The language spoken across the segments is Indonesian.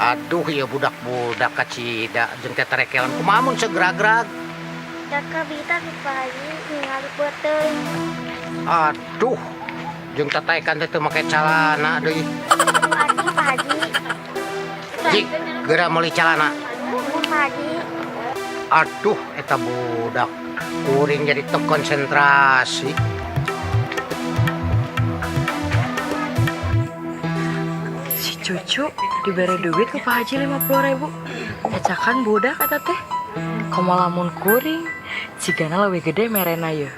Aduh ya budak-budak kacida jeung teh terekelan kumaha mun segerag-gerag. Da kabita nu Pak Haji ningali buat teuing. Aduh jeung tataekan teh teu make calana deui. Atuh Pak Haji. Jik geura meuli calana. Nuhun Pak Haji. Aduh eta budak kuring jadi teu konsentrasi. Si cucu diberi duit ke Pak Haji 50.000. Ecakan budak kata teh. Komo lamun kuring, cigana lebih gede merena ya.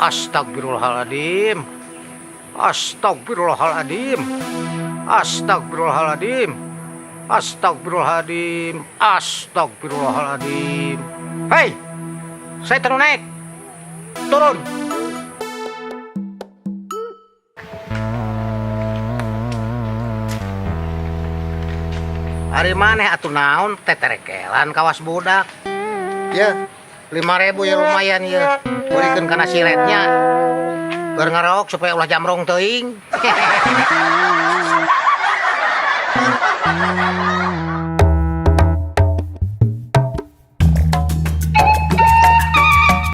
Astagfirullahaladzim. Astagfirullahaladzim. Astagfirullahaladzim. Astagfirullahaladzim. Astagfirullahaladzim. Hei, saya turun naik. Turun. Ari maneh atuh naon teterekelan kawas budak. Ya, 5.000 ya lumayan ya. Berikan kana siletnya. Biar ngarok supaya ulah jamrong teuing.